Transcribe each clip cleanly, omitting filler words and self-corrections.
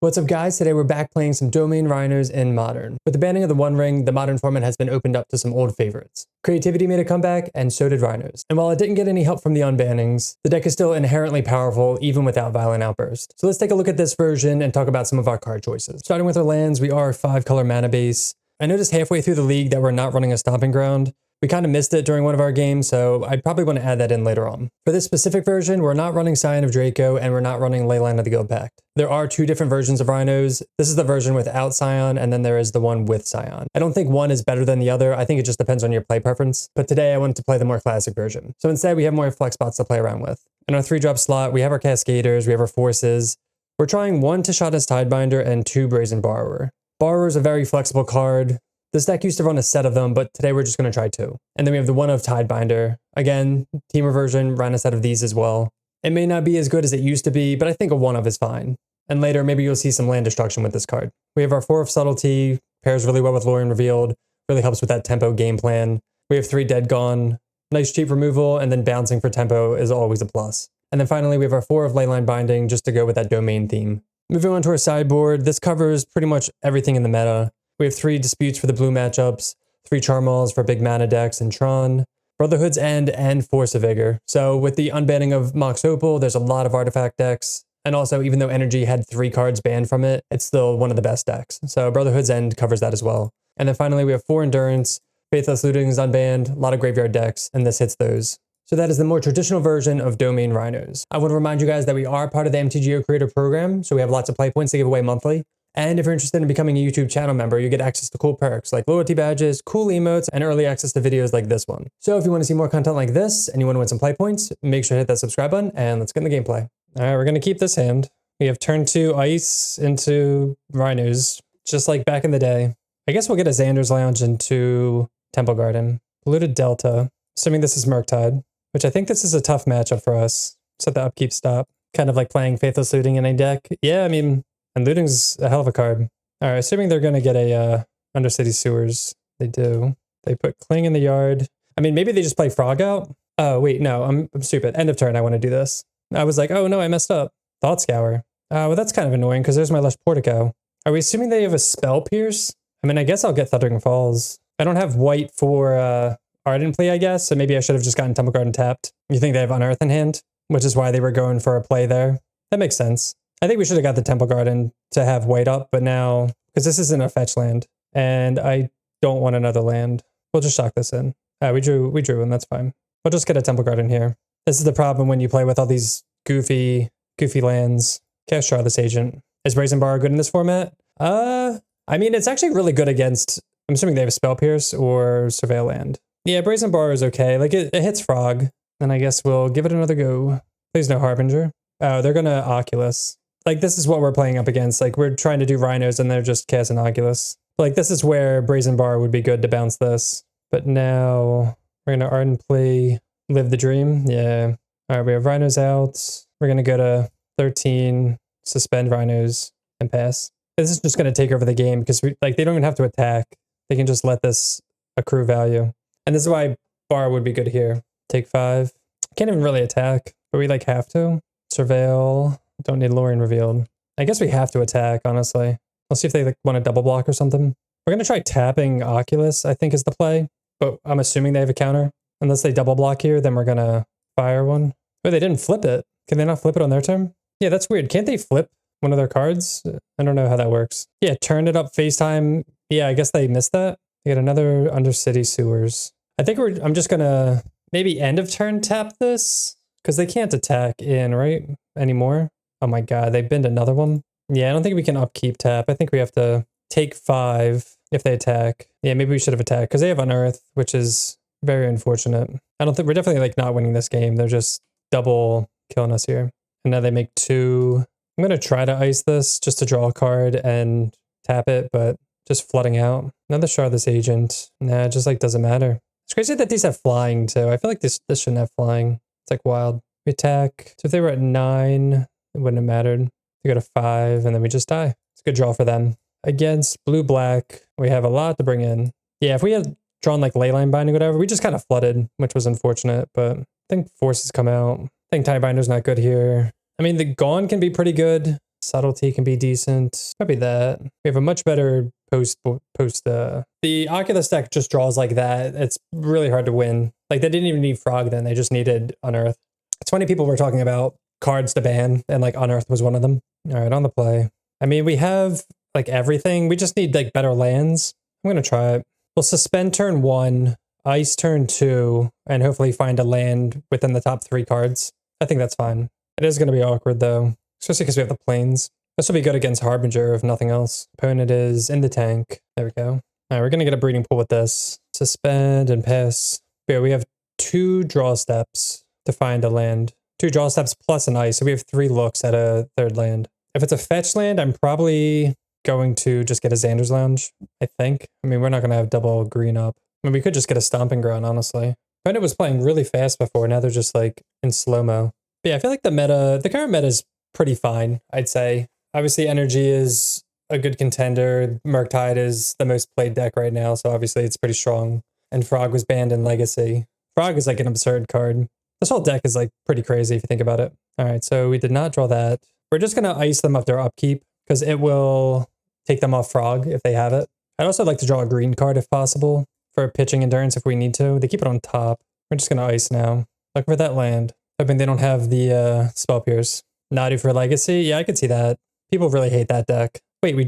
What's up guys, today we're back playing some Domain Rhinos in Modern. With the banning of the One Ring, the Modern format has been opened up to some old favorites. Creativity made a comeback, and so did Rhinos. And while it didn't get any help from the unbannings, the deck is still inherently powerful even without Violent Outburst. So let's take a look at this version and talk about some of our card choices. Starting with our lands, we are a 5-color mana base. I noticed halfway through the league that we're not running a Stomping Ground. We kind of missed it during one of our games, so I'd probably want to add that in later on. For this specific version, we're not running Scion of Draco, and we're not running Leyline of the Guildpact. There are two different versions of Rhinos. This is the version without Scion, and then there is the one with Scion. I don't think one is better than the other. I think it just depends on your play preference. But today I wanted to play the more classic version. So instead, we have more flex spots to play around with. In our 3-drop slot, we have our Cascaders, we have our Forces. We're trying 1 Tashadas Tidebinder and 2 Brazen Borrower. Borrower is a very flexible card. This deck used to run a set of them, but today we're just going to try 2. And then we have the 1 of Tidebinder. Again, Temur version ran a set of these as well. It may not be as good as it used to be, but I think a 1 of is fine. And later, maybe you'll see some land destruction with this card. We have our 4 of Subtlety, pairs really well with Lorien Revealed, really helps with that tempo game plan. We have 3 Dead Gone, nice cheap removal, and then bouncing for tempo is always a plus. And then finally, we have our 4 of Leyline Binding just to go with that domain theme. Moving on to our sideboard, this covers pretty much everything in the meta. We have 3 Disputes for the blue matchups, 3 Charmals for big mana decks and Tron, Brotherhood's End, and Force of Vigor. So with the unbanning of Mox Opal, there's a lot of artifact decks. And also, even though Energy had 3 cards banned from it, it's still one of the best decks. So Brotherhood's End covers that as well. And then finally, we have 4 Endurance, Faithless Looting is unbanned, a lot of graveyard decks, and this hits those. So that is the more traditional version of Domain Rhinos. I want to remind you guys that we are part of the MTG Creator Program, so we have lots of play points to give away monthly. And if you're interested in becoming a YouTube channel member, you get access to cool perks like loyalty badges, cool emotes, and early access to videos like this one. So if you want to see more content like this and you want to win some play points, make sure to hit that subscribe button and let's get in the gameplay. All right, we're going to keep this hand. We have turn 2 Ice into Rhinos, just like back in the day. I guess we'll get a Xander's Lounge into Temple Garden. Polluted Delta, assuming this is Murktide, which I think this is a tough matchup for us. Set the upkeep stop. Kind of like playing Faithless Looting in a deck. Yeah, I mean, and Looting's a hell of a card. All right, assuming they're going to get a Undercity Sewers. They do. They put Cling in the yard. I mean, maybe they just play Frog out. Oh, wait, no, I'm stupid. End of turn, I want to do this. I was like, oh no, I messed up. Thought Scour. Well, that's kind of annoying because there's my Lush Portico. Are we assuming they have a Spell Pierce? I mean, I guess I'll get Thundering Falls. I don't have white for Ardent Plea, I guess, so maybe I should have just gotten Temple Garden tapped. You think they have Unearth in hand? Which is why they were going for a play there. That makes sense. I think we should have got the Temple Garden to have white up, but now, because this isn't a fetch land, and I don't want another land. We'll just shock this in. We drew, and that's fine. We'll just get a Temple Garden here. This is the problem when you play with all these goofy lands. Cast Charlotte's Agent. Is Brazen Borrower good in this format? I mean, it's actually really good against, I'm assuming they have a Spell Pierce or Surveil Land. Yeah, Brazen Borrower is okay. Like, it hits Frog, and I guess we'll give it another go. Please no Harbinger. Oh, they're gonna Oculus. Like, this is what we're playing up against. Like, we're trying to do Rhinos and they're just casting Oculus. Like, this is where Brazen Bar would be good to bounce this. But now we're going to Ardent Plea, Live the Dream. Yeah. All right, we have Rhinos out. We're going to go to 13, suspend Rhinos, and pass. This is just going to take over the game because they don't even have to attack. They can just let this accrue value. And this is why Bar would be good here. Take 5. Can't even really attack, but we have to. Surveil. Don't need Lorien Revealed. I guess we have to attack, honestly. Let's see if they want to double block or something. We're going to try tapping Oculus, I think is the play. But I'm assuming they have a counter. Unless they double block here, then we're going to fire one. Wait, they didn't flip it. Can they not flip it on their turn? Yeah, that's weird. Can't they flip one of their cards? I don't know how that works. Yeah, turn it up FaceTime. Yeah, I guess they missed that. They get another Undercity Sewers. I think I'm just going to maybe end of turn tap this. Because they can't attack in, right? Anymore. Oh my god, they binned another one? Yeah, I don't think we can upkeep tap. I think we have to take 5 if they attack. Yeah, maybe we should have attacked because they have Unearth, which is very unfortunate. I don't think we're definitely not winning this game. They're just double killing us here. And now they make 2. I'm going to try to ice this just to draw a card and tap it, but just flooding out. Another Charlotte's Agent. Nah, it just doesn't matter. It's crazy that these have flying too. I feel like this shouldn't have flying. It's wild. We attack. So if they were at 9, it wouldn't have mattered. We go to 5, and then we just die. It's a good draw for them. Against blue-black, we have a lot to bring in. Yeah, if we had drawn Leyline Binding or whatever, we just kind of flooded, which was unfortunate, but I think Forces come out. I think Tiebinder's not good here. I mean, the Gone can be pretty good. Subtlety can be decent. Probably that. We have a much better post. The Oculus deck just draws like that. It's really hard to win. Like they didn't even need Frog then. They just needed Unearth. It's funny people were talking about cards to ban and like Unearth was one of them. All right, on the play. I mean, we have like everything. We just need like better lands. I'm going to try it. We'll suspend turn 1, ice turn 2, and hopefully find a land within the top 3 cards. I think that's fine. It is going to be awkward though, especially because we have the plains. This will be good against Harbinger if nothing else. Opponent is in the tank. There we go. All right, we're going to get a breeding pool with this. Suspend and pass. Yeah, we have 2 draw steps to find a land. 2 draw steps plus an ice, so we have 3 looks at a 3rd land. If it's a fetch land, I'm probably going to just get a Xander's Lounge, I think. I mean, we're not going to have double green up. I mean, we could just get a Stomping Ground, honestly. Opponent was playing really fast before, now they're just like in slow-mo. But yeah, I feel like the current meta is pretty fine, I'd say. Obviously, Energy is a good contender. Murktide is the most played deck right now, so obviously it's pretty strong. And Frog was banned in Legacy. Frog is like an absurd card. This whole deck is like pretty crazy if you think about it. All right, so we did not draw that. We're just going to ice them up their upkeep because it will take them off Frog if they have it. I'd also like to draw a green card if possible for pitching endurance if we need to. They keep it on top. We're just going to ice now. Look for that land. Hoping they don't have the Spell Pierce. Nadu for Legacy. Yeah, I could see that. People really hate that deck. Wait, we've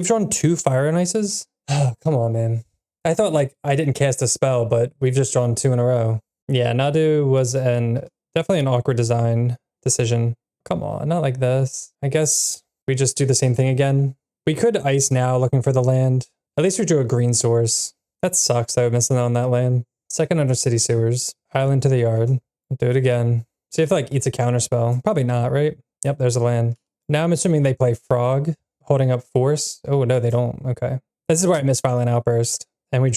drawn 2 Fire and Ices? Oh, come on, man. I thought like I didn't cast a spell, but we've just drawn 2 in a row. Yeah, Nadu was definitely an awkward design decision. Come on, not like this. I guess we just do the same thing again. We could ice now looking for the land. At least we drew a green source. That sucks though, missing out on that land. Second under City Sewers. Island to the yard. Do it again. See if it like eats a counter spell. Probably not, right? Yep, there's a land. Now I'm assuming they play Frog, holding up Force. Oh no, they don't. Okay. This is where I miss Violent Outburst. And we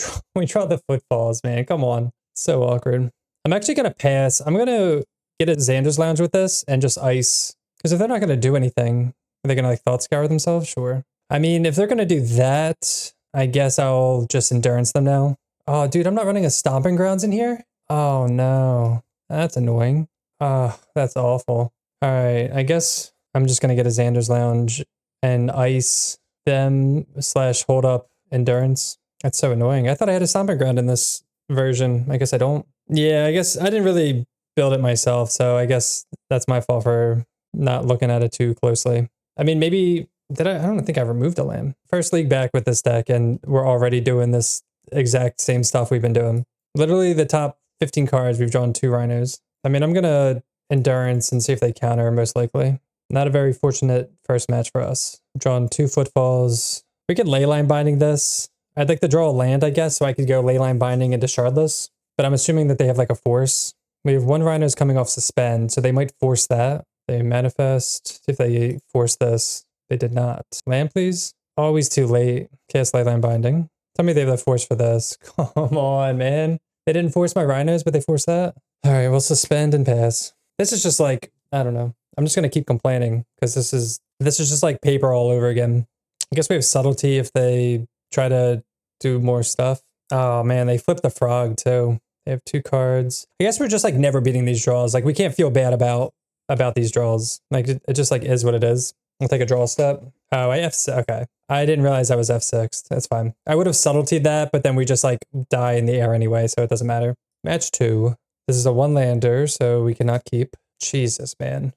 draw the Footfalls, man. Come on. So awkward. I'm actually going to pass. I'm going to get a Xander's Lounge with this and just ice. Because if they're not going to do anything, are they going to like Thought Scour themselves? Sure. I mean, if they're going to do that, I guess I'll just Endurance them now. Oh, dude, I'm not running a Stomping Grounds in here? Oh, no. That's annoying. Oh, that's awful. All right, I guess I'm just going to get a Xander's Lounge and ice them / hold up Endurance. That's so annoying. I thought I had a Stomping Ground in this version. I guess I don't. Yeah, I guess I didn't really build it myself, so I guess that's my fault for not looking at it too closely. I mean, maybe, I don't think I removed a land. First league back with this deck, and we're already doing this exact same stuff we've been doing. Literally the top 15 cards, we've drawn 2 Rhinos. I mean, I'm going to Endurance and see if they counter, most likely. Not a very fortunate first match for us. Drawn 2 Footfalls. We could Leyline Binding this. I'd like to draw a land, I guess, so I could go Leyline Binding into Shardless. But I'm assuming that they have like a force. We have 1 Rhinos coming off Suspend, so they might force that. They manifest. See if they force this. They did not. Land, please. Always too late. Cast Leyline Binding. Tell me they have the force for this. Come on, man. They didn't force my Rhinos, but they forced that. All right, we'll suspend and pass. This is just like, I don't know. I'm just going to keep complaining because this is just like paper all over again. I guess we have Subtlety if they try to do more stuff. Oh man, they flipped the Frog too. They have 2 cards. I guess we're just like never beating these draws. Like we can't feel bad about these draws. Like it just like is what it is. I'll take a draw step. Oh, okay. I didn't realize I was F6. That's fine. I would have subtletied that, but then we just like die in the air anyway, so it doesn't matter. Match 2. This is a 1-lander, so we cannot keep. Jesus, man.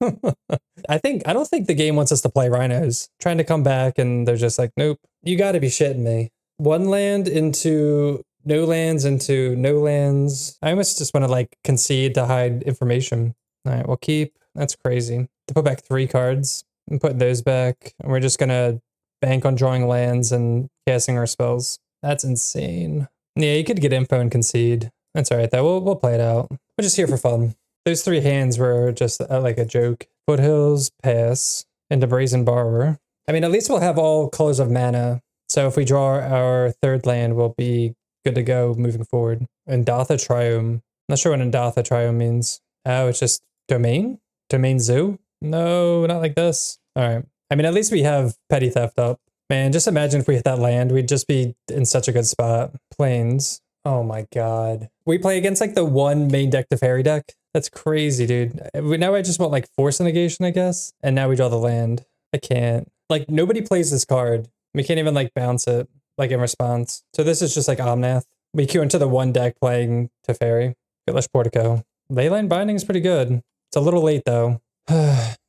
I don't think the game wants us to play Rhinos. Trying to come back and they're just like, nope. You gotta be shitting me. 1 land into no lands into no lands. I almost just want to like concede to hide information. All right, we'll keep. That's crazy. To put back 3 cards and put those back. And we're just gonna bank on drawing lands and casting our spells. That's insane. Yeah, you could get info and concede. That's all right though. We'll play it out. We're just here for fun. Those 3 hands were just like a joke. Foothills, pass, into Brazen Borrower. I mean, at least we'll have all colors of mana. So if we draw our 3rd land, we'll be good to go moving forward. Endatha Triome. Not sure what Endatha Triome means. Oh, it's just Domain? Domain Zoo? No, not like this. All right. I mean, at least we have Petty Theft up. Man, just imagine if we hit that land, we'd just be in such a good spot. Plains. Oh my god. We play against like the 1 main deck to fairy deck. That's crazy, dude. Now I just want like force negation, I guess. And now we draw the land. I can't. Like nobody plays this card. We can't even like bounce it like in response. So this is just like Omnath. We queue into the one deck playing Teferi. Get Portico. Leyline Binding is pretty good. It's a little late though.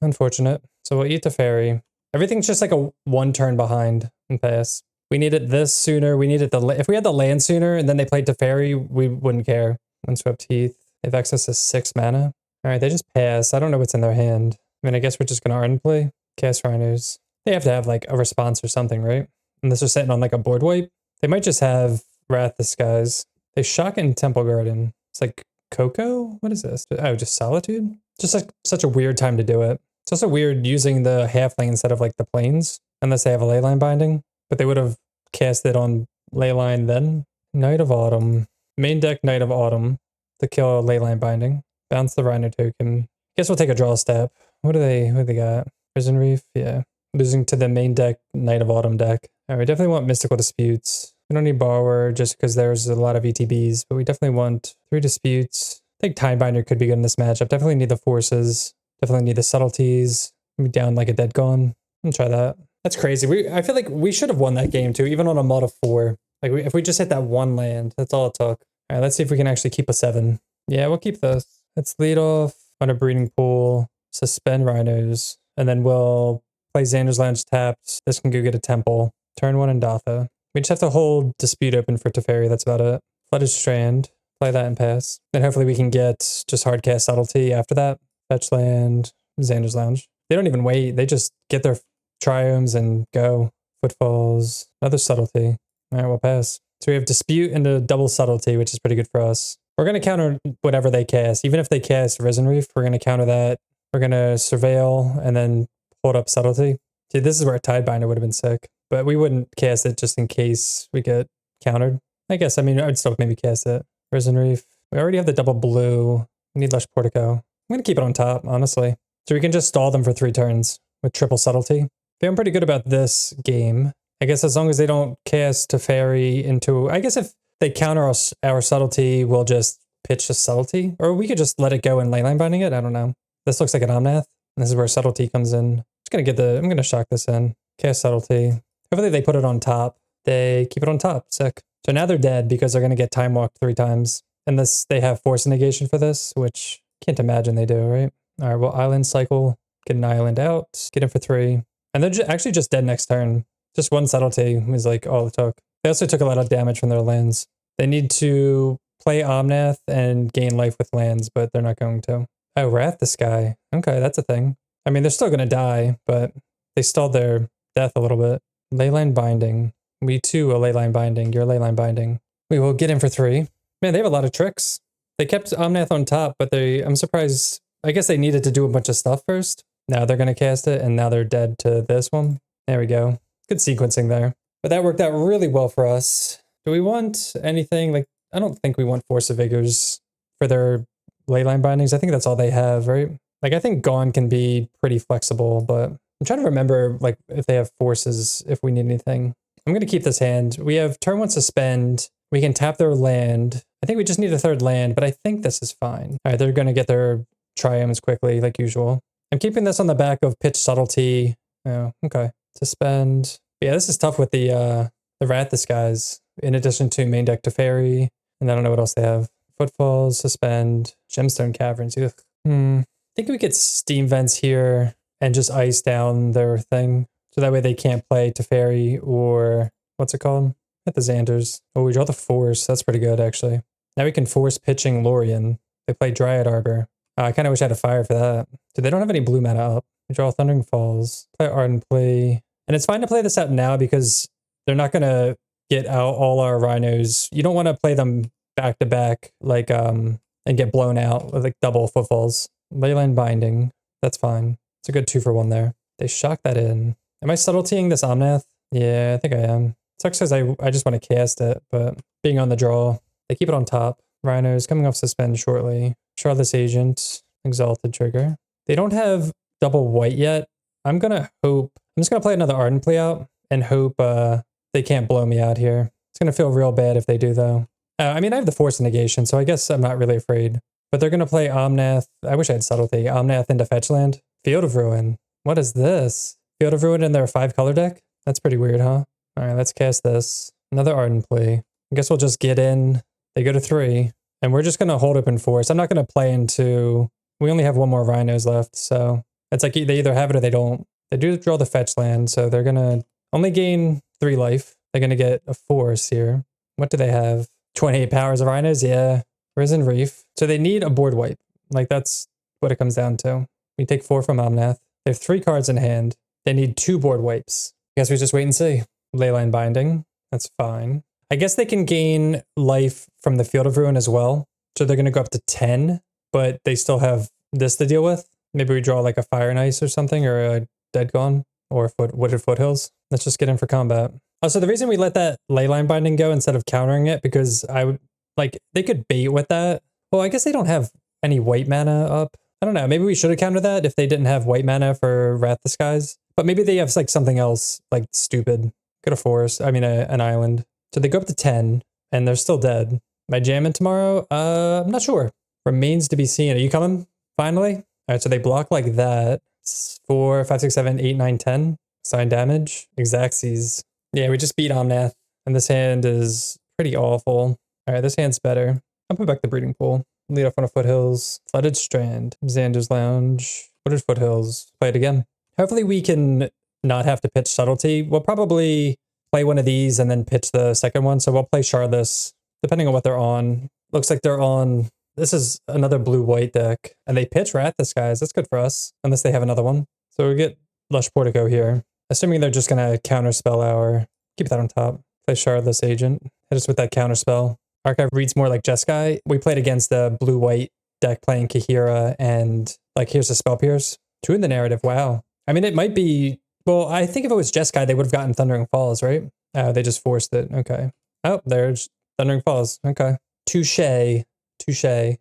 Unfortunate. So we'll eat Teferi. Everything's just like a one turn behind and pass. We needed this sooner. We needed if we had the land sooner and then they played Teferi, we wouldn't care. Unswept Heath. They have access to 6 mana. All right, they just pass. I don't know what's in their hand. I mean, I guess we're just going to Ardent play. Cast Rhinos. They have to have like a response or something, right? Unless they're sitting on like a board wipe. They might just have Wrath the Skies. They shock in Temple Garden. It's like Coco? What is this? Oh, just Solitude? Just like such a weird time to do it. It's also weird using the halfling instead of like the plains, unless they have a Leyline Binding. But they would have cast it on Leyline then. Night of Autumn. Main deck Night of Autumn to kill a Leyline Binding. Bounce the Rhino token. Guess we'll take a draw step. What do they got? Prison Reef? Yeah. Losing to the main deck Night of Autumn deck. All right, we definitely want Mystical Disputes. We don't need Borrower just because there's a lot of ETBs, but we definitely want 3 Disputes. I think Timebinder could be good in this matchup. Definitely need the Forces. Definitely need the Subtleties. Maybe down like a Dead Gone. I'll try that. That's crazy. I feel like we should have won that game too, even on a mod of 4. Like if we just hit that one land, that's all it took. All right, let's see if we can actually keep a 7. Yeah, we'll keep this. Let's lead off on a Breeding Pool, suspend Rhinos, and then we'll play Xander's Lounge tapped. This can go get a Temple. Turn 1 and Datha. We just have to hold Dispute open for Teferi. That's about it. Flooded Strand. Play that and pass. Then hopefully we can get just hardcast Subtlety after that. Fetch land, Xander's Lounge. They don't even wait. They just get their Triomes and go. Footfalls. Another Subtlety. All right, we'll pass. So we have Dispute and a double Subtlety, which is pretty good for us. We're going to counter whatever they cast. Even if they cast Risen Reef, we're going to counter that. We're going to Surveil and then hold up Subtlety. See, this is where a Tidebinder would have been sick. But we wouldn't cast it just in case we get countered. I guess, I mean, I would still maybe cast it. Risen Reef. We already have the double blue. We need Lush Portico. I'm going to keep it on top, honestly. So we can just stall them for 3 turns with triple Subtlety. Feeling pretty good about this game. I guess as long as they don't cast Teferi into... I guess if they counter our Subtlety, we'll just pitch the Subtlety. Or we could just let it go and Leyline Binding it. I don't know. This looks like an Omnath. This is where Subtlety comes in. I'm going to shock this in. Cast Subtlety. Hopefully they put it on top. They keep it on top. Sick. So now they're dead because they're going to get Time Walked 3 times. And they have Force Negation for this, which can't imagine they do, right? All right, well, Island Cycle. Get an island out. Get in for 3. And they're actually just dead next turn. Just 1 Subtlety was like all it took. They also took a lot of damage from their lands. They need to play Omnath and gain life with lands, but they're not going to. Oh, Wrath the Sky. Okay, that's a thing. I mean, they're still going to die, but they stalled their death a little bit. Leyline Binding. We too a Leyline Binding. You're Leyline Binding. We will get in for 3. Man, they have a lot of tricks. They kept Omnath on top, but I'm surprised. I guess they needed to do a bunch of stuff first. Now they're going to cast it, and now they're dead to this one. There we go. Good sequencing there. But that worked out really well for us. Do we want anything? Like, I don't think we want Force of Vigors for their Leyline Bindings. I think that's all they have, right? Like, I think Gone can be pretty flexible, but I'm trying to remember, like, if they have forces, if we need anything. I'm going to keep this hand. We have turn 1 suspend. We can tap their land. I think we just need a 3rd land, but I think this is fine. All right, they're going to get their Triomes quickly, like usual. I'm keeping this on the back of Pitch Subtlety. Oh, okay. Suspend. Yeah, this is tough with the Wrath the Skies, in addition to main deck Teferi. And I don't know what else they have. Footfalls, Suspend, Gemstone Caverns. Ugh. I think we get Steam Vents here and just ice down their thing. So that way they can't play Teferi or, what's it called? At the Xanders. Oh, we draw the Force. That's pretty good, actually. Now we can force pitching Lorien. They play Dryad Arbor. I kind of wish I had a fire for that. So they don't have any blue mana up. We draw Thundering Falls. Play Ardent Play. And it's fine to play this out now because they're not going to get out all our Rhinos. You don't want to play them back to back, like, and get blown out with like double Footfalls. Leyline Binding. That's fine. It's a good 2-for-1 there. They shock that in. Am I subtletying this Omnath? Yeah, I think I am. Sucks because I just want to cast it, but being on the draw, they keep it on top. Rhinos coming off suspend shortly. Charlotte's Agent, Exalted Trigger. They don't have double white yet. I'm just gonna play another Ardent Play out and hope they can't blow me out here. It's gonna feel real bad if they do though. I mean, I have the Force Negation, so I guess I'm not really afraid. But they're going to play Omnath. I wish I had Subtlety. Omnath into Fetchland. Field of Ruin. What is this? Field of Ruin in their 5-color deck? That's pretty weird, huh? All right, let's cast this. Another Ardent Plea. I guess we'll just get in. They go to 3. And we're just going to hold open force. I'm not going to play into... We only have 1 more Rhinos left, so... It's like they either have it or they don't. They do draw the fetch land, so they're going to only gain 3 life. They're going to get a force here. What do they have? 28 powers of Rhinos? Yeah. Risen Reef. So they need a board wipe. Like, that's what it comes down to. We take 4 from Omnath. They have 3 cards in hand. They need 2 board wipes. I guess we just wait and see. Leyline Binding. That's fine. I guess they can gain life from the Field of Ruin as well. So they're going to go up to 10, but they still have this to deal with. Maybe we draw like a Fire and Ice or something, or a Dead Gone, or Wooded Foothills. Let's just get in for combat. Also, the reason we let that Leyline Binding go instead of countering it, because I would, like, they could bait with that. Well, I guess they don't have any white mana up. I don't know. Maybe we should have countered that if they didn't have white mana for Wrath the Skies. But maybe they have like something else, like stupid. Go to forest. I mean, an island. So they go up to 10, and they're still dead. Am I jamming tomorrow? I'm not sure. Remains to be seen. Are you coming? Finally? All right, so they block like that. 4, 5, 6, 7, 8, 9, 10. Sign damage. Xaxes. Yeah, we just beat Omnath. And this hand is pretty awful. All right, this hand's better. I'll put back the breeding pool. Lead off on a Foothills. Flooded Strand. Xander's Lounge. Wooded Foothills. Play it again. Hopefully we can not have to pitch Subtlety. We'll probably play one of these and then pitch the second one. So we'll play Shardless, depending on what they're on. Looks like they're on... This is another blue-white deck. And they pitch Wrath the Skies. That's good for us. Unless they have another one. So we get Lush Portico here. Assuming they're just going to counterspell our... Keep that on top. Play Shardless Agent. Hit us with that counterspell. Archive reads more like Jeskai. We played against the blue-white deck playing Kahira and like here's a Spell Pierce. 2 in the narrative. Wow. I mean, it might be... Well, I think if it was Jeskai, they would have gotten Thundering Falls, right? Oh, they just forced it. Okay. Oh, there's Thundering Falls. Okay. Touche. Touche.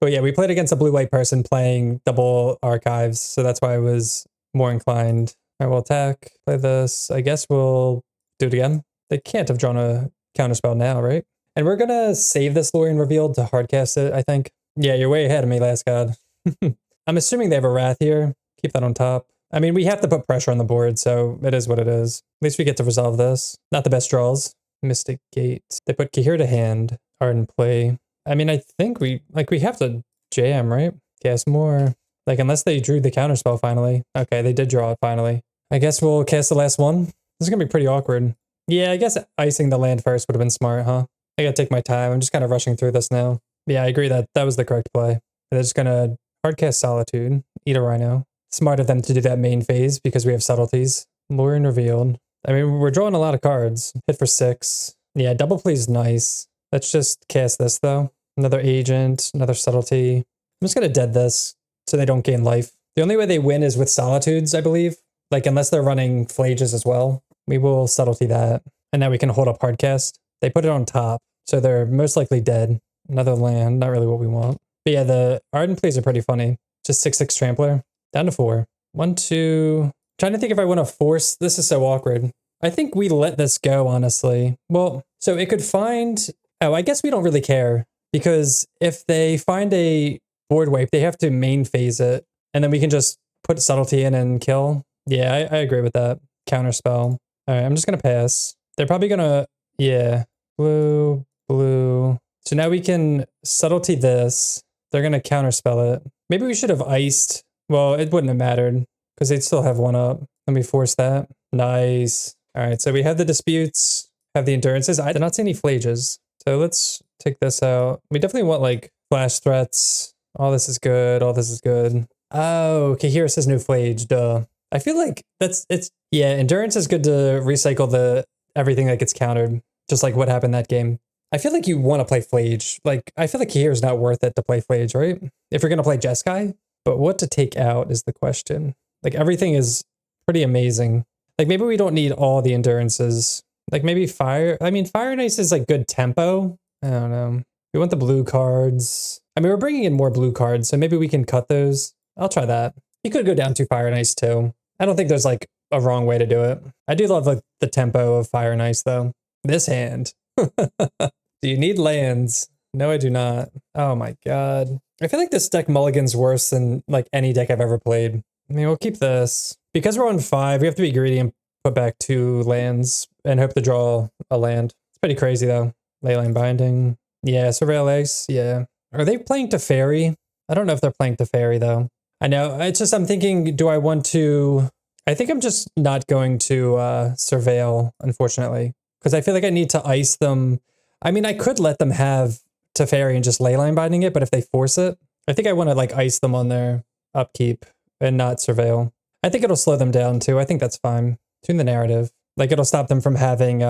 But yeah, we played against a blue-white person playing double archives, so that's why I was more inclined. All right, we'll attack. Play this. I guess we'll do it again. They can't have drawn a counterspell now, right? And we're gonna save this Lorien Revealed to hardcast it, I think. Yeah, you're way ahead of me, last god. I'm assuming they have a Wrath here. Keep that on top. I mean, we have to put pressure on the board, so it is what it is. At least we get to resolve this. Not the best draws. Mystic Gate. They put Kahir to hand. Ardent Play. I mean, I think we have to jam, right? Cast more. Like, unless they drew the counterspell finally. Okay, they did draw it finally. I guess we'll cast the last one. This is gonna be pretty awkward. Yeah, I guess icing the land first would have been smart, huh? I gotta take my time. I'm just kind of rushing through this now. Yeah, I agree that was the correct play. They're just gonna hardcast Solitude, eat a Rhino. Smart of them to do that main phase because we have subtleties. Lorien Revealed. I mean, we're drawing a lot of cards. Hit for 6. Yeah, double play is nice. Let's just cast this though. Another agent, another subtlety. I'm just gonna dead this so they don't gain life. The only way they win is with Solitudes, I believe. Like, unless they're running Phlages as well. We will subtlety that. And now we can hold up hardcast. They put it on top, so they're most likely dead. Another land, not really what we want. But yeah, the Ardent Plays are pretty funny. Just 6/6 Trampler. Down to 4. 1, 2. Trying to think if I want to force. This is so awkward. I think we let this go, honestly. Well, so it could find... Oh, I guess we don't really care. Because if they find a board wipe, they have to main phase it. And then we can just put subtlety in and kill. Yeah, I agree with that. Counterspell. All right, I'm just going to pass. They're probably going to... Yeah. Blue, blue. So now we can subtlety this. They're going to counterspell it. Maybe we should have iced. Well, it wouldn't have mattered because they'd still have 1 up. Let me force that. Nice. All right, so we have the disputes, have the endurances. I did not see any Phlages. So let's take this out. We definitely want like flash threats. All this is good. All this is good. Oh, okay. Here it says no Phlage. Duh. I feel like yeah, endurance is good to recycle everything that gets countered. Just like what happened that game. I feel like you want to play Phlage. Like, I feel like here is not worth it to play Phlage, right? If you're going to play Jeskai. But what to take out is the question. Like, everything is pretty amazing. Like, maybe we don't need all the endurances. Like, maybe Fire. I mean, Fire and Ice is like good tempo. I don't know. We want the blue cards. I mean, we're bringing in more blue cards, so maybe we can cut those. I'll try that. You could go down to Fire and Ice too. I don't think there's like a wrong way to do it. I do love like the tempo of Fire and Ice though. This hand. Do you need lands? No, I do not. Oh my god. I feel like this deck mulligan's worse than like any deck I've ever played. I mean, we'll keep this. Because we're on 5, we have to be greedy and put back 2 lands and hope to draw a land. It's pretty crazy though. Leyline Binding. Yeah, Surveil Ace. Yeah. Are they playing Teferi? I don't know if they're playing Teferi though. I know. It's just, I'm thinking, do I want to... I think I'm just not going to Surveil, unfortunately. Because I feel like I need to ice them. I mean, I could let them have Teferi and just Leyline Binding it, but if they force it, I think I want to like ice them on their upkeep and not Surveil. I think it'll slow them down too. I think that's fine. Tune the narrative. Like it'll stop them from having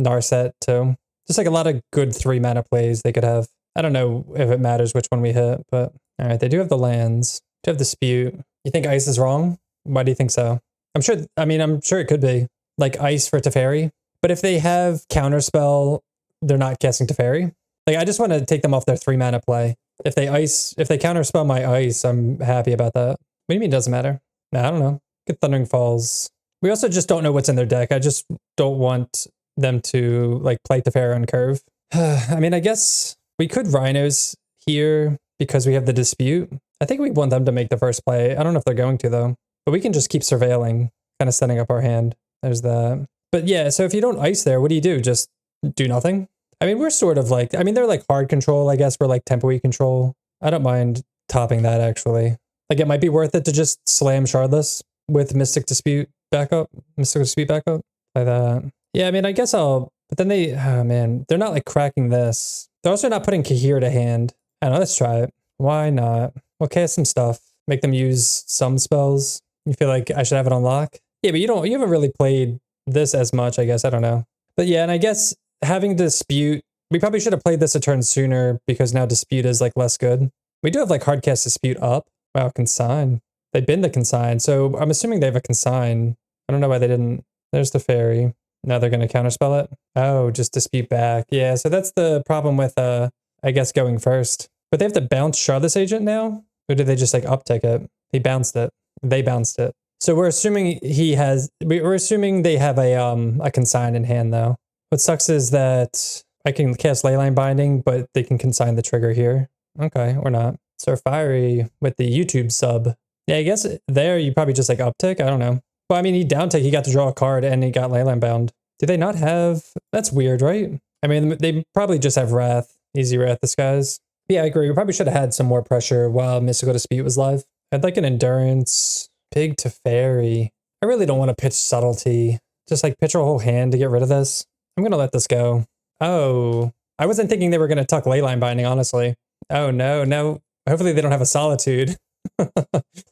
Narset too. Just like a lot of good 3 mana plays they could have. I don't know if it matters which one we hit, but all right, they do have the lands. They have Dispute. You think ice is wrong? Why do you think so? I'm sure it could be like ice for Teferi, but if they have Counterspell, they're not casting Teferi. Like I just want to take them off their 3 mana play. If they Counterspell my ice, I'm happy about that. What do you mean it doesn't matter? Nah, I don't know. Get Thundering Falls. We also just don't know what's in their deck. I just don't want them to like play Teferi on curve. I mean, I guess we could Rhinos here because we have the Dispute. I think we want them to make the first play. I don't know if they're going to though, but we can just keep surveilling, kind of setting up our hand. There's that. But yeah, so if you don't ice there, what do? Just do nothing? I mean, we're sort of like, I mean, they're like hard control, I guess. We're like tempo control. I don't mind topping that actually. Like it might be worth it to just slam Shardless with Mystic Dispute backup. Like that. Yeah, I mean, I guess but then oh man, they're not like cracking this. They're also not putting Kahir to hand. I don't know, let's try it. Why not? We'll cast some stuff. Make them use some spells. You feel like I should have it on lock? Yeah, but you haven't really played this as much, I guess. I don't know. But yeah, and I guess having Dispute, we probably should have played this a turn sooner because now Dispute is like less good. We do have like Hardcast Dispute up. Wow, Consign. They bin the Consign, so I'm assuming they have a Consign. I don't know why they didn't. There's the Fairy. Now they're going to counterspell it. Oh, just Dispute back. Yeah, so that's the problem with, I guess, going first. But they have to bounce Shardless Agent now? Or did they just like uptick it? He bounced it. They bounced it. So we're assuming we're assuming they have a Consign in hand though. What sucks is that I can cast Leyline Binding, but they can consign the trigger here. Okay, or not. So Fiery with the YouTube sub. Yeah, I guess there you probably just like uptick. I don't know. Well, I mean, he downtick, he got to draw a card and he got Leyline bound. Do they not have... That's weird, right? I mean, they probably just have Wrath. Easy Wrath, this guy's. Yeah, I agree. We probably should have had some more pressure while Mystical Dispute was live. I'd like an Endurance. Big Teferi. I really don't want to pitch Subtlety. Just like pitch our whole hand to get rid of this. I'm going to let this go. Oh, I wasn't thinking they were going to tuck Leyline Binding, honestly. Oh, no. No. Hopefully they don't have a Solitude.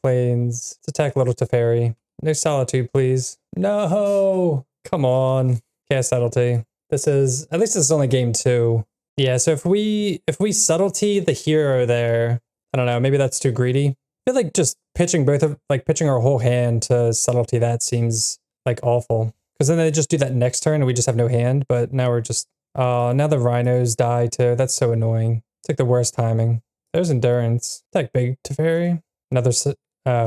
Plains. Let's attack Little Teferi. No Solitude, please. No. Come on. Cast Subtlety. At least this is only game 2. Yeah, so if we Subtlety the hero there, I don't know, maybe that's too greedy. I feel like just pitching pitching our whole hand to Subtlety, that seems like awful. Because then they just do that next turn and we just have no hand, but now we're just, now the Rhinos die too. That's so annoying. It's like the worst timing. There's Endurance. Attack Big Teferi. Another,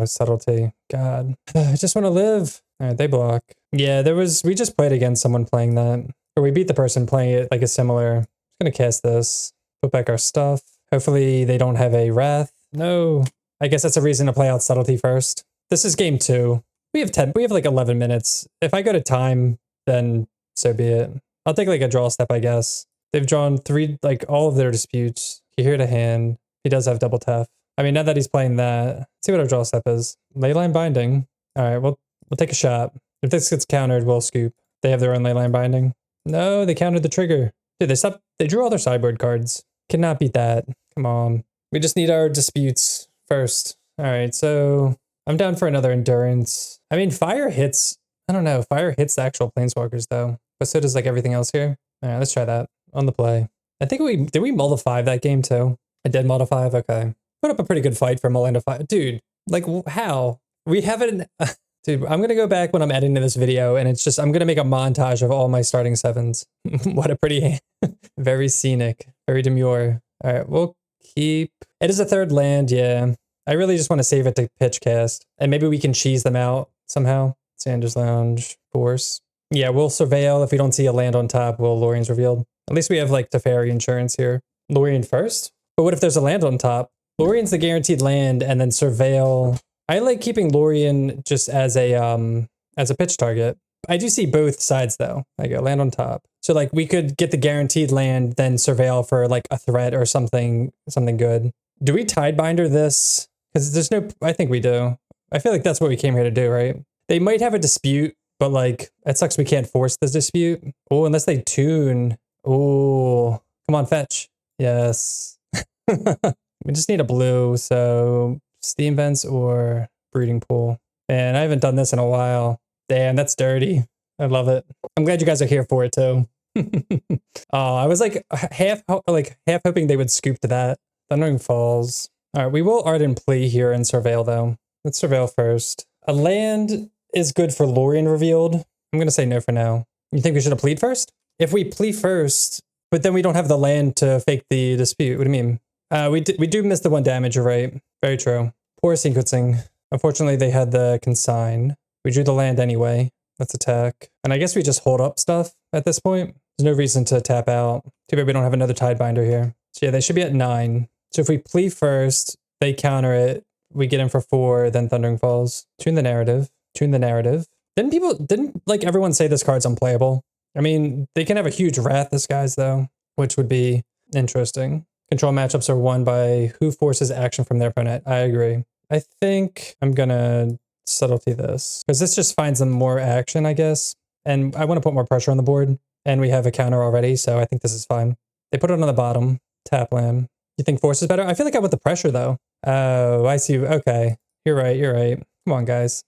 Subtlety. God. I just want to live. All right, they block. Yeah, we just played against someone playing that. Or we beat the person playing it like a similar. I'm going to cast this. Put back our stuff. Hopefully they don't have a Wrath. No. I guess that's a reason to play out Subtlety first. This is game 2. We have like 11 minutes. If I go to time, then so be it. I'll take like a draw step, I guess. They've drawn 3, like all of their disputes. Here to hand. He does have double tap. I mean, now that he's playing that, let's see what our draw step is. Leyline Binding. All right, we'll take a shot. If this gets countered, we'll scoop. They have their own Leyline Binding. No, they countered the trigger. Dude, they drew all their sideboard cards. Cannot beat that. Come on. We just need our disputes first. All right, so I'm down for another Endurance. I mean, Fire hits. I don't know. Fire hits the actual Planeswalkers, though. But so does like everything else here. All right, let's try that on the play. I think did we mull the 5 that game, too? I did mull the 5? Okay. Put up a pretty good fight for mulling the 5. Dude, like, how? We haven't... Dude, I'm going to go back when I'm editing this video, and it's just, I'm going to make a montage of all my starting 7s. What a pretty hand. Very scenic. Very demure. All right, we'll keep... It is a 3rd land, yeah. I really just want to save it to pitch cast. And maybe we can cheese them out somehow. Sanders Lounge, Force. Yeah, we'll Surveil. If we don't see a land on top, we'll Lorien's Revealed. At least we have, like, Teferi Insurance here. Lorien first? But what if there's a land on top? Lorien's the guaranteed land, and then Surveil. I like keeping Lorien just as a pitch target. I do see both sides though. Like a land on top. So like we could get the guaranteed land, then Surveil for like a threat or something good. Do we Tidebinder this? Because there's no, I think we do. I feel like that's what we came here to do, right? They might have a dispute, but like it sucks we can't force this dispute. Oh, unless they tune. Oh, come on, fetch. Yes. We just need a blue, so steam vents or breeding pool. Man, I haven't done this in a while. Damn, that's dirty. I love it. I'm glad you guys are here for it too. Oh, I was like half hoping they would scoop to that. Thundering Falls. All right, we will Ardent Plea here and Surveil though. Let's Surveil first. A land is good for Lorien revealed. I'm gonna say no for now. You think we should have plead first? If we plea first, but then we don't have the land to fake the dispute. What do you mean? We do miss the 1 damage, you're right. Very true. Poor sequencing. Unfortunately, they had the consign. We drew the land anyway. Let's attack. And I guess we just hold up stuff at this point. There's no reason to tap out. Too bad we don't have another Tidebinder here. So yeah, they should be at 9. So if we plea first, they counter it. We get in for 4, then Thundering Falls. Tune the narrative. Tune the narrative. Didn't like everyone say this card's unplayable? I mean, they can have a huge Wrath disguise though, which would be interesting. Control matchups are won by who forces action from their opponent. I agree. I think I'm gonna subtlety this because this just finds them more action, I guess. And I want to put more pressure on the board. And we have a counter already, so I think this is fine. They put it on the bottom. Tap land. You think force is better? I feel like I want the pressure though. Oh, I see. Okay. You're right. You're right. Come on, guys.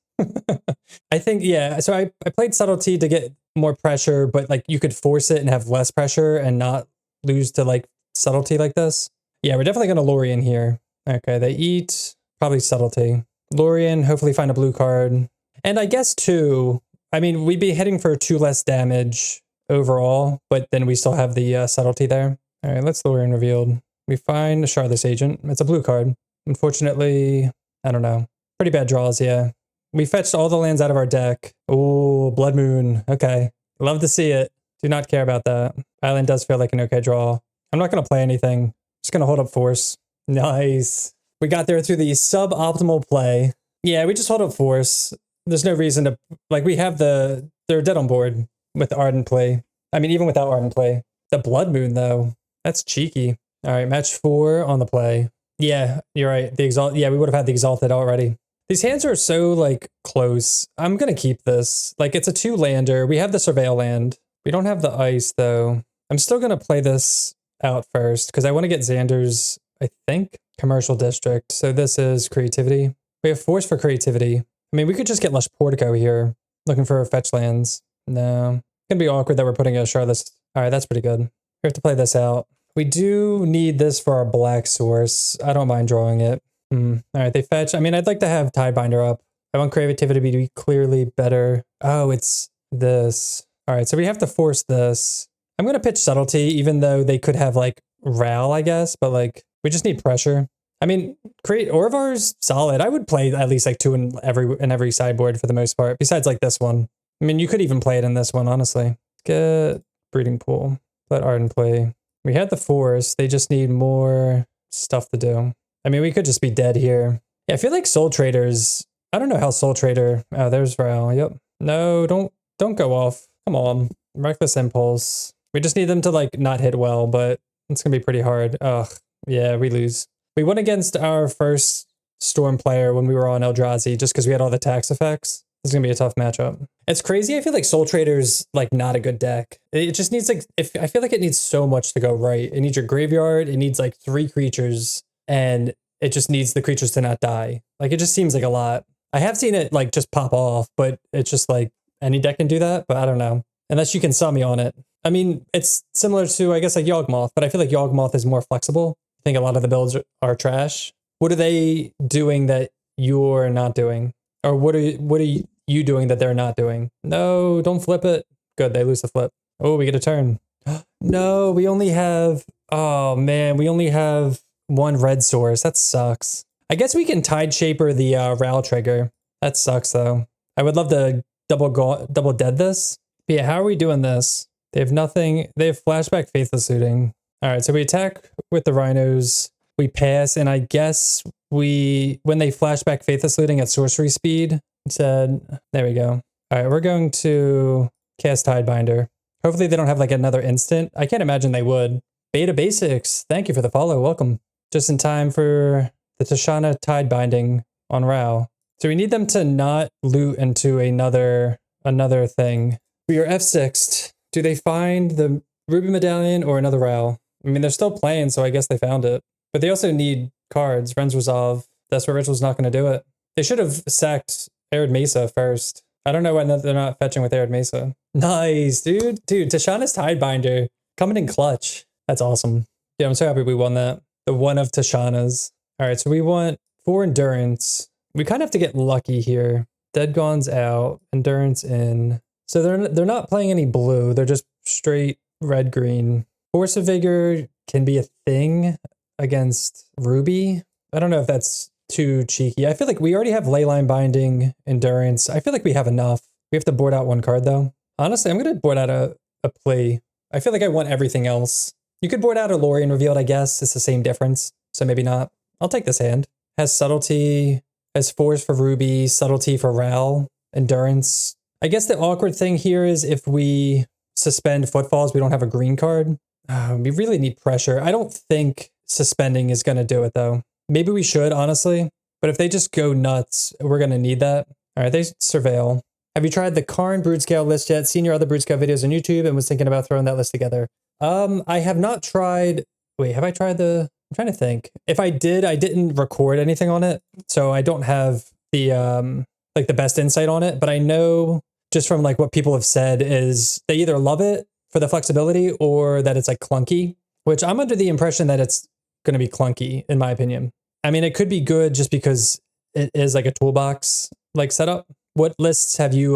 I think, yeah. So I played subtlety to get more pressure, but like you could force it and have less pressure and not lose to like subtlety like this. Yeah, we're definitely going to Lorien here. Okay, they eat probably subtlety. Lorien, hopefully find a blue card. And I guess 2, I mean, we'd be heading for 2 less damage overall, but then we still have the subtlety there. All right, let's Lorien revealed. We find a Shardless Agent. It's a blue card. Unfortunately, I don't know. Pretty bad draws, yeah. We fetched all the lands out of our deck. Oh, Blood Moon. Okay. Love to see it. Do not care about that. Island does feel like an okay draw. I'm not going to play anything. Just going to hold up Force. Nice. We got there through the suboptimal play. Yeah, we just hold up Force. There's no reason to, like, we have they're dead on board with Ardent Play. I mean, even without Ardent Play. The Blood Moon, though. That's cheeky. All right, match 4 on the play. Yeah, you're right. Yeah, we would have had the Exalted already. These hands are so, like, close. I'm going to keep this. Like, it's a 2-lander. We have the Surveil land. We don't have the ice, though. I'm still going to play this out first because I want to get Xander's, I think, Commercial District. So this is Creativity. We have Force for Creativity. I mean, we could just get Lush Portico here, looking for fetch lands. No. It's going to be awkward that we're putting a Shardless. All right, that's pretty good. We have to play this out. We do need this for our black source. I don't mind drawing it. All right, they fetch. I mean, I'd like to have Tidebinder up. I want Creativity to be clearly better. Oh, it's this. All right, so we have to force this. I'm going to pitch Subtlety, even though they could have, like, Ral, I guess. But, like, we just need pressure. I mean, Orvar's solid. I would play at least, like, 2 in every sideboard for the most part, besides, like, this one. I mean, you could even play it in this one, honestly. Get Breeding Pool. Let Ardent Play. We had the Force. They just need more stuff to do. I mean, we could just be dead here. Yeah, I feel like Soul Traders. I don't know how Soul Trader. Oh, there's Ral. Yep. No, don't go off. Come on. Reckless Impulse. We just need them to like not hit well, but it's gonna be pretty hard. Ugh. Yeah, we lose. We went against our first Storm player when we were on Eldrazi just because we had all the tax effects. This is gonna be a tough matchup. It's crazy. I feel like Soul Trader's like not a good deck. It just needs like I feel like it needs so much to go right. It needs your graveyard. It needs like 3 creatures. And it just needs the creatures to not die. Like, it just seems like a lot. I have seen it, like, just pop off, but it's just, like, any deck can do that, but I don't know. Unless you can sell me on it. I mean, it's similar to, I guess, like, Yawgmoth, but I feel like Yawgmoth is more flexible. I think a lot of the builds are trash. What are they doing that you're not doing? Or what are you doing that they're not doing? No, don't flip it. Good, they lose the flip. Oh, we get a turn. No, we only have... Oh, man, we only have... 1 red source. That sucks. I guess we can Tide Shaper the Ral trigger. That sucks though. I would love to double dead this. But yeah, how are we doing this? They have nothing. They have Flashback Faithless Looting. All right, so we attack with the Rhinos. We pass, and I guess when they flash back Faithless Looting at sorcery speed, said, there we go. All right, we're going to cast Tidebinder. Hopefully they don't have like another instant. I can't imagine they would. Beta Basics, thank you for the follow. Welcome. Just in time for the Tashana Tidebinding on Rao. So we need them to not loot into another thing. We are F6'd. Do they find the Ruby Medallion or another Rao? I mean, they're still playing, so I guess they found it. But they also need cards. Ren's Resolve. That's where Ritual's not going to do it. They should have sacked Arid Mesa first. I don't know why they're not fetching with Arid Mesa. Nice, dude. Dude, Tashana's Tidebinder coming in clutch. That's awesome. Yeah, I'm so happy we won that. The one of Tashana's. All right, so we want 4 Endurance. We kind of have to get lucky here. Dead Gone's out. Endurance in. So they're not playing any blue. They're just straight red-green. Force of Vigor can be a thing against Ruby. I don't know if that's too cheeky. I feel like we already have Leyline Binding, Endurance. I feel like we have enough. We have to board out 1 card, though. Honestly, I'm going to board out a play. I feel like I want everything else. You could board out a Lorien Revealed, I guess. It's the same difference, so maybe not. I'll take this hand. Has Subtlety, has Force for Ruby, Subtlety for Ral, Endurance. I guess the awkward thing here is if we suspend Footfalls, we don't have a green card. We really need pressure. I don't think suspending is going to do it, though. Maybe we should, honestly. But if they just go nuts, we're going to need that. All right, they surveil. Have you tried the Karn Broodscale list yet? Seen your other Broodscale videos on YouTube and was thinking about throwing that list together. I have not tried... Wait, have I tried the... I'm trying to think. If I did, I didn't record anything on it. So I don't have the like the best insight on it. But I know just from like what people have said is they either love it for the flexibility or that it's like clunky, which I'm under the impression that it's going to be clunky in my opinion. I mean, it could be good just because it is like a toolbox like setup. What lists have you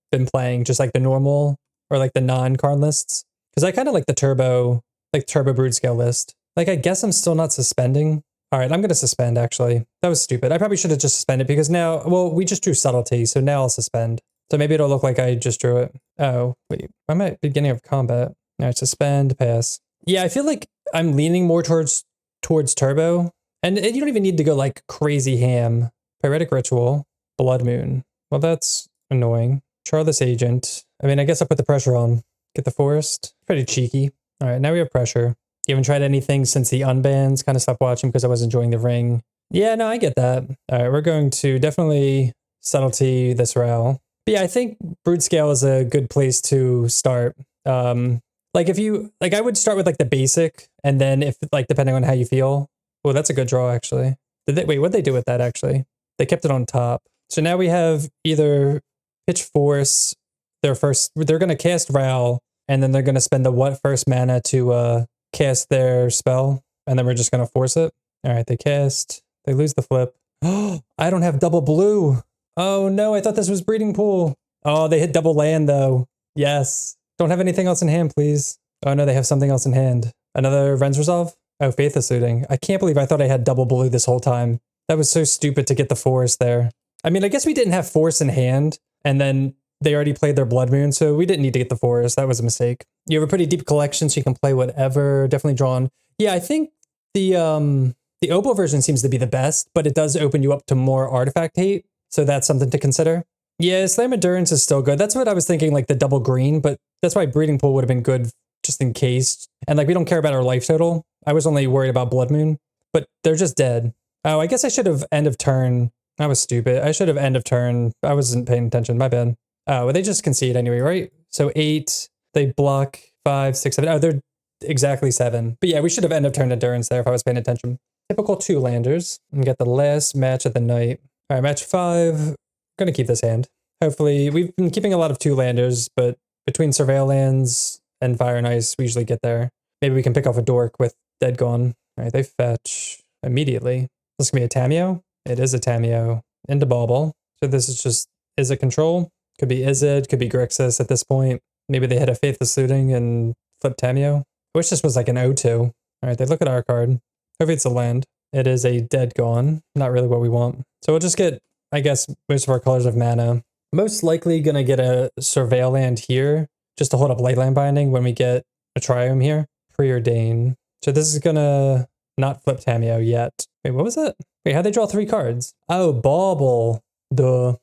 been playing? Just like the normal or like the non-Karn lists? Because I kind of like the turbo Broodscale list. Like, I guess I'm still not suspending. All right, I'm going to suspend, actually. That was stupid. I probably should have just suspended because now, well, we just drew Subtlety, so now I'll suspend. So maybe it'll look like I just drew it. Oh, wait, I'm at beginning of combat. All right, suspend, pass. Yeah, I feel like I'm leaning more towards turbo. And you don't even need to go like crazy ham. Pyretic Ritual, Blood Moon. Well, that's annoying. Charless Agent. I mean, I guess I put the pressure on. Get the Forest. Pretty cheeky. All right, now we have pressure. You haven't tried anything since the unbans? Kind of stopped watching because I was enjoying the ring. Yeah, no, I get that. All right, we're going to definitely Subtlety this Ral. But yeah, I think Broodscale is a good place to start. Like if you, like I would start with like the basic and then if like, depending on how you feel. Oh, that's a good draw actually. Wait, what'd they do with that actually? They kept it on top. So now we have either Pitch Force, they're going to cast Ral and then they're going to spend the first mana to, cast their spell, and then we're just going to force it. All right, they cast. They lose the flip. Oh, I don't have double blue. Oh, no, I thought this was Breeding Pool. Oh, they hit double land, though. Yes. Don't have anything else in hand, please. Oh, no, they have something else in hand. Another Ren's Resolve? Oh, Faithless Looting. I can't believe I thought I had double blue this whole time. That was so stupid to get the Force there. I mean, I guess we didn't have Force in hand, and then they already played their Blood Moon, so we didn't need to get the Forest. That was a mistake. You have a pretty deep collection, so you can play whatever. Definitely drawn. Yeah, I think the Opal version seems to be the best, but it does open you up to more artifact hate, so that's something to consider. Yeah, Slam Endurance is still good. That's what I was thinking, like the double green, but that's why Breeding Pool would have been good just in case. And like we don't care about our life total. I was only worried about Blood Moon, but they're just dead. Oh, I guess I should have end of turn. I was stupid. I should have end of turn. I wasn't paying attention. My bad. Oh, well, they just concede anyway, right? So 8, they block 5, 6, 7. Oh, they're exactly 7. But yeah, we should have end of turn Endurance there if I was paying attention. Typical 2-landers. And get the last match of the night. All right, match 5. Going to keep this hand. Hopefully, we've been keeping a lot of 2-landers, but between Surveil lands and Fire and Ice, we usually get there. Maybe we can pick off a Dork with Dead Gone. All right, they fetch immediately. This can be a Tameo. It is a Tameo into Bauble. So this is a control. Could be Izzet, could be Grixis at this point. Maybe they hit a Faithless Looting and flip Tameo. I wish this was like an O2. All right, they look at our card. Hopefully it's a land. It is a Dead Gone. Not really what we want. So we'll just get, I guess, most of our colors of mana. Most likely going to get a Surveil land here just to hold up Leyline Binding when we get a Triome here. Preordain. So this is gonna not flip Tamio yet. Wait, what was it? Wait, how'd they draw 3 cards? Oh, Bauble. Duh.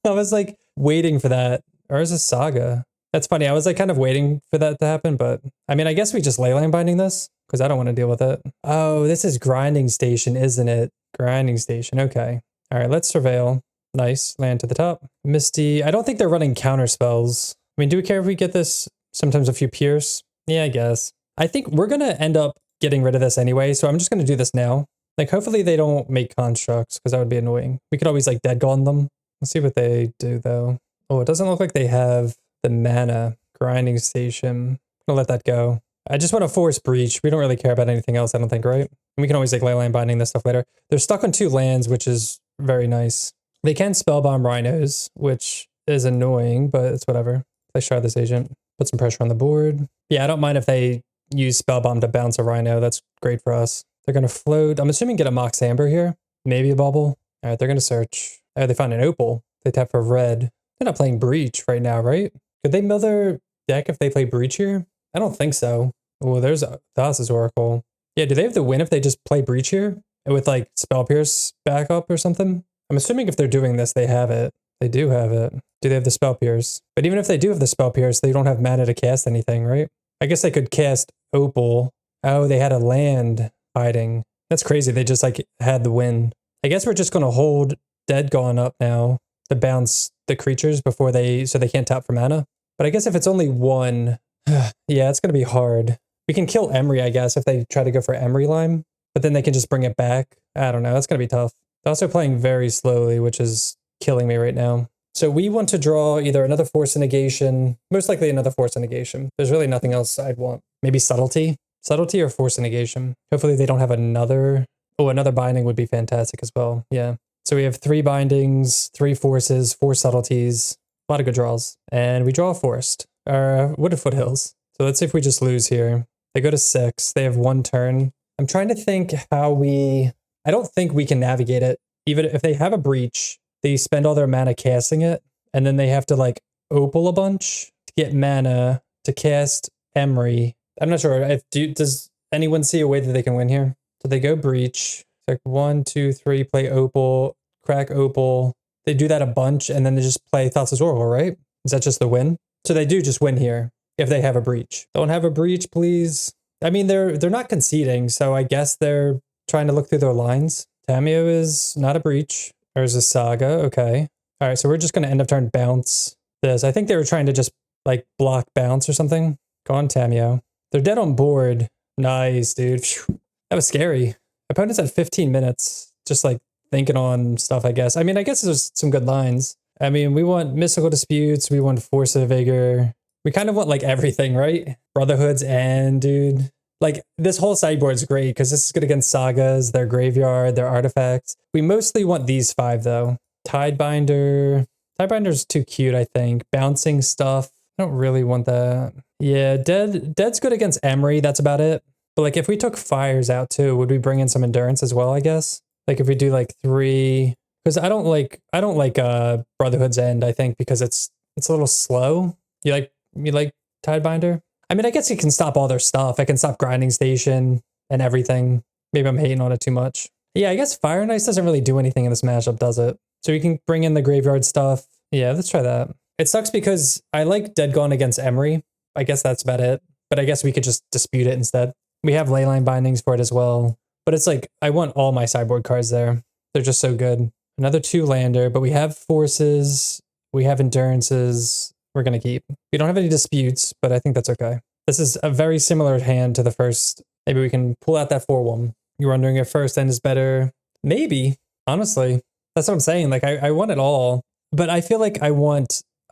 I was like waiting for that. Or is this Saga? That's funny. I was like kind of waiting for that to happen, but I mean, I guess we just Leyline binding this because I don't want to deal with it. Oh, this is Grinding Station, isn't it? Grinding Station. Okay. All right, let's Surveil. Nice. Land to the top. Misty. I don't think they're running counter spells. I mean, do we care if we get this? Sometimes a few Pierce. Yeah, I guess. I think we're going to end up getting rid of this anyway, so I'm just going to do this now. Like, hopefully they don't make constructs because that would be annoying. We could always like dead gone them. Let's see what they do though. Oh, it doesn't look like they have the mana. Grinding Station. I'll let that go. I just want to force Breach. We don't really care about anything else, I don't think, right? And we can always like Leyline binding this stuff later. They're stuck on 2 lands, which is very nice. They can Spellbomb Rhinos, which is annoying, but it's whatever. Let's try this agent. Put some pressure on the board. Yeah, I don't mind if they use Spellbomb to bounce a Rhino. That's great for us. They're going to float. I'm assuming get a Mox Amber here. Maybe a Bubble. All right, they're going to search. Oh, they found an Opal. They tap for red. They're not playing Breach right now, right? Could they mill their deck if they play Breach here? I don't think so. Oh, there's Thassa's Oracle. Yeah, do they have the win if they just play Breach here? With like Spell Pierce backup or something? I'm assuming if they're doing this, they have it. They do have it. Do they have the Spell Pierce? But even if they do have the Spell Pierce, they don't have mana to cast anything, right? I guess they could cast Opal. Oh, they had a land hiding. That's crazy. They just like had the win. I guess we're just going to hold Dead Gone up now to bounce the creatures before so they can't tap for mana. But I guess if it's only 1, yeah, it's going to be hard. We can kill Emery, I guess, if they try to go for Emery Lime, but then they can just bring it back. I don't know. That's going to be tough. They're also playing very slowly, which is killing me right now. So we want to draw either another Force of Negation, most likely another Force of Negation. There's really nothing else I'd want. Maybe Subtlety? Subtlety or Force of Negation. Hopefully they don't have another. Oh, another Binding would be fantastic as well. Yeah. So we have 3 Bindings, 3 Forces, 4 Subtleties. A lot of good draws. And we draw a Forest. Wooded Foothills. So let's see if we just lose here. They go to 6. They have 1 turn. I'm trying to think how I don't think we can navigate it. Even if they have a Breach, they spend all their mana casting it, and then they have to like Opal a bunch to get mana to cast Emery. I'm not sure. Does anyone see a way that they can win here? So they go Breach. It's like 1, 2, 3, play Opal, crack Opal. They do that a bunch, and then they just play Thassa's Oracle, right? Is that just the win? So they do just win here if they have a Breach. Don't have a Breach, please. I mean, they're not conceding, so I guess they're trying to look through their lines. Tamio is not a Breach. There's a Saga. Okay. All right, so we're just going to end up trying to bounce this. I think they were trying to just like block bounce or something. Go on, Tamio. They're dead on board. Nice, dude. Phew. That was scary. Opponents at 15 minutes, just like thinking on stuff, I guess. I mean, I guess there's some good lines. I mean, we want Mystical Disputes. We want Force of Vigor. We kind of want like everything, right? Brotherhood's End, dude. Like this whole sideboard's great because this is good against Sagas, their graveyard, their artifacts. We mostly want these 5 though. Tidebinder. Tidebinder's too cute, I think. Bouncing stuff. I don't really want that. Yeah, Dead's good against Emery. That's about it. But like if we took Fires out too, would we bring in some Endurance as well, I guess? Like if we do like 3, because I don't like Brotherhood's End, I think, because it's a little slow. You like Tidebinder? I mean, I guess you can stop all their stuff. I can stop Grinding Station and everything. Maybe I'm hating on it too much. Yeah, I guess Fire and Ice doesn't really do anything in this matchup, does it? So we can bring in the graveyard stuff. Yeah, let's try that. It sucks because I like Dead Gone against Emery. I guess that's about it. But I guess we could just dispute it instead. We have Leyline bindings for it as well. But it's like, I want all my sideboard cards there. They're just so good. Another 2-lander, but we have Forces. We have Endurances. We're going to keep. We don't have any disputes, but I think that's okay. This is a very similar hand to the first. Maybe we can pull out that 4-1. You were wondering if first end is better. Maybe, honestly. That's what I'm saying. Like, I want it all. But I feel like I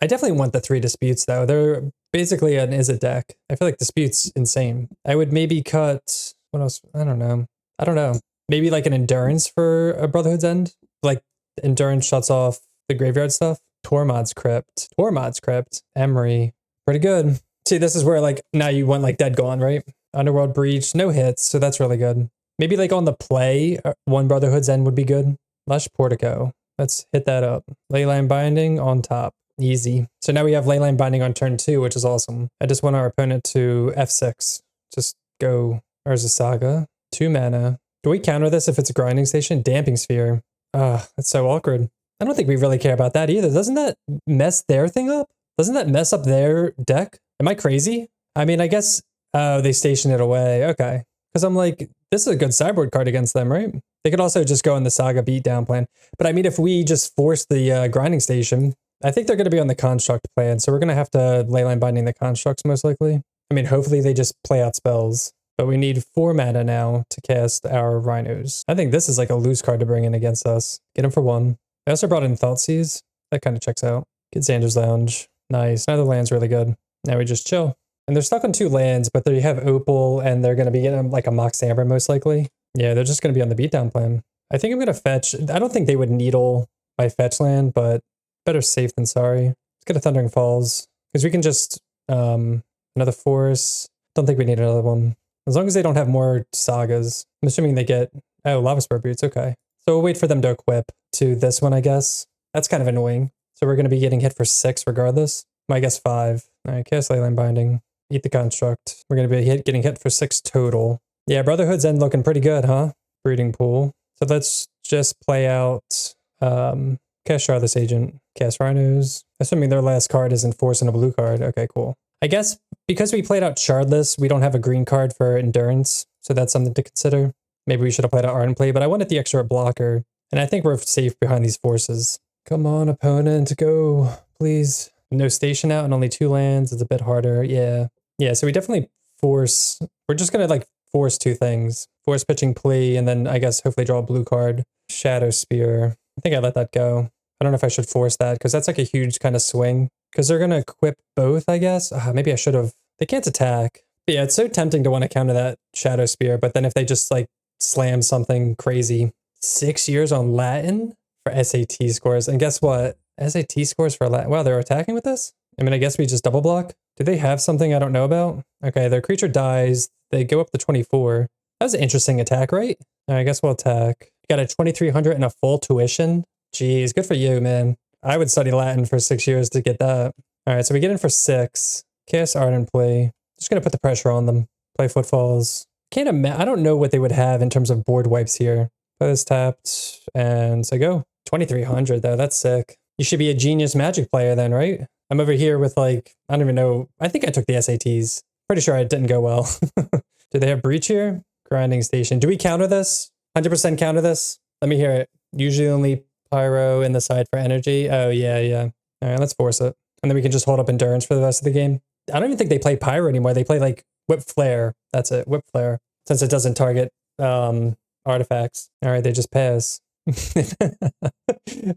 definitely want the 3 disputes, though. They're basically an is it deck. I feel like disputes insane. I would maybe cut, what else? I don't know. Maybe like an Endurance for a Brotherhood's End. Like, Endurance shuts off the graveyard stuff. Tormod's Crypt. Emery. Pretty good. See, this is where like now you want like Dead Gone, right? Underworld Breach, no hits, so that's really good. Maybe like on the play, 1 Brotherhood's End would be good. Lush Portico. Let's hit that up. Leyline Binding on top. Easy. So now we have Leyline Binding on turn 2, which is awesome. I just want our opponent to F6. Just Go. There's a Saga. 2 mana. Do we counter this if it's a grinding station? Damping Sphere. That's so awkward. I don't think we really care about that either. Doesn't that mess their thing up? Doesn't that mess up their deck? Am I crazy? I mean, I guess, oh, they station it away. Okay. Because I'm like, this is a good sideboard card against them, right? They could also just go in the Saga beatdown plan. But I mean, if we just force the grinding station, I think they're going to be on the construct plan. So we're going to have to Leyline binding the constructs most likely. I mean, hopefully they just play out spells. But we need 4 mana now to cast our Rhinos. I think this is like a loose card to bring in against us. Get him for 1. I also brought in Thoughtseize. That kind of checks out. Get Xander's Lounge. Nice. Now the land's really good. Now we just chill. And they're stuck on 2 lands, but they have Opal, and they're going to be getting like a Mox Amber most likely. Yeah, they're just going to be on the beatdown plan. I think I'm going to fetch. I don't think they would needle my fetch land, but better safe than sorry. Let's get a Thundering Falls, because we can just, another Force. Don't think we need another one. As long as they don't have more Sagas. I'm assuming they get, oh, Lava Spur Boots, okay. So we'll wait for them to equip to this one, I guess. That's kind of annoying. So we're going to be getting hit for 6 regardless. I guess 5. All right, cast Leyline Binding. Eat the construct. We're going to be getting hit for 6 total. Yeah, Brotherhood's end looking pretty good, huh? Breeding Pool. So let's just play out, cast Shardless Agent, cast Rhinos. Assuming their last card isn't Force and a blue card. Okay, cool. I guess because we played out Shardless, we don't have a green card for Endurance. So that's something to consider. Maybe we should have played out Ardent Play, but I wanted the extra blocker. And I think we're safe behind these forces. Come on, opponent, go, please. No station out and only 2 lands. It's a bit harder. Yeah. Yeah, so we definitely force. We're just going to like force 2 things. Force pitching Plea, and then I guess hopefully draw a blue card. Shadow Spear. I think I let that go. I don't know if I should force that because that's like a huge kind of swing. Because they're going to equip both, I guess. Maybe I should have. They can't attack. But yeah, it's so tempting to want to counter that Shadow Spear. But then if they just like slam something crazy. 6 years on Latin for SAT scores. And guess what? SAT scores for Latin. Wow, they're attacking with this? I mean, I guess we just double block. Do they have something I don't know about? Okay, their creature dies. They go up to 24. That was an interesting attack, right? All right, I guess we'll attack. You got a 2,300 and a full tuition. Jeez, good for you, man. I would study Latin for 6 years to get that. All right, so we get in for 6. Cast Ardent Play. Just going to put the pressure on them. Play Footfalls. I don't know what they would have in terms of board wipes here. Play this tapped, and so go. 2,300 though, that's sick. You should be a genius Magic player then, right? I'm over here with like, I don't even know. I think I took the SATs. Pretty sure it didn't go well. Do they have Breach here? Grinding Station. Do we counter this? 100% counter this? Let me hear it. Usually only Pyro in the side for energy. Oh, yeah. All right, let's force it. And then we can just hold up Endurance for the rest of the game. I don't even think they play Pyro anymore. They play like Whip Flare. That's it, Whip Flare. Since it doesn't target artifacts. All right, they just pass.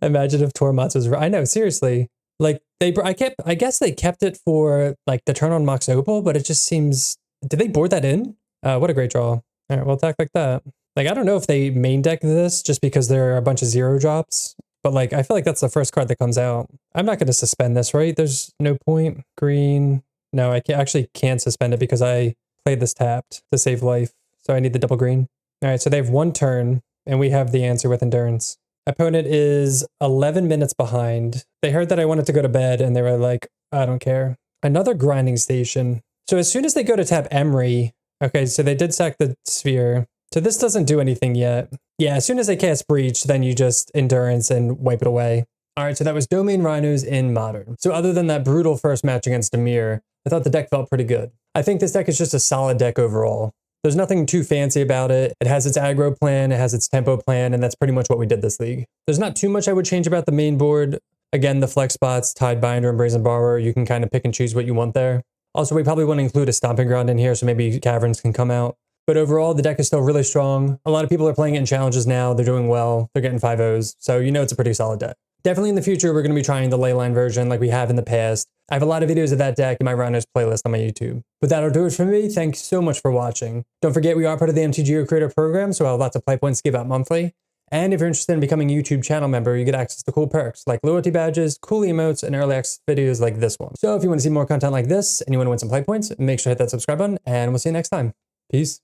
Imagine if Tormats was right. I know, seriously. Like I guess they kept it for like the turn on Mox Opal, but it just seems, did they board that in? What a great draw. All right, we'll attack like that. Like, I don't know if they main deck this just because there are a bunch of 0 drops, but like, I feel like that's the first card that comes out. I'm not going to suspend this, right? There's no point. Green. No, I actually can't suspend it because I played this tapped to save life. So I need the double green. All right, so they have 1 turn and we have the answer with Endurance. Opponent is 11 minutes behind. They heard that I wanted to go to bed and they were like, I don't care. Another Grinding Station. So as soon as they go to tap Emery, okay, so they did sack the Sphere. So this doesn't do anything yet. Yeah, as soon as they cast Breach, then you just Endurance and wipe it away. All right, so that was Domain Rhinos in Modern. So other than that brutal first match against Dimir, I thought the deck felt pretty good. I think this deck is just a solid deck overall. There's nothing too fancy about it. It has its aggro plan, it has its tempo plan, and that's pretty much what we did this league. There's not too much I would change about the main board. Again, the flex spots, Tidebinder and Brazen Borrower, you can kind of pick and choose what you want there. Also, we probably want to include a Stomping Ground in here, so maybe Caverns can come out. But overall, the deck is still really strong. A lot of people are playing it in challenges now. They're doing well. They're getting 5-0s. So you know it's a pretty solid deck. Definitely in the future, we're going to be trying the Leyline version like we have in the past. I have a lot of videos of that deck in my Rhinos playlist on my YouTube. But that'll do it for me. Thanks so much for watching. Don't forget, we are part of the MTG Creator Program, so I have lots of play points to give out monthly. And if you're interested in becoming a YouTube channel member, you get access to cool perks like loyalty badges, cool emotes, and early access videos like this one. So if you want to see more content like this and you want to win some play points, make sure to hit that subscribe button, and we'll see you next time. Peace.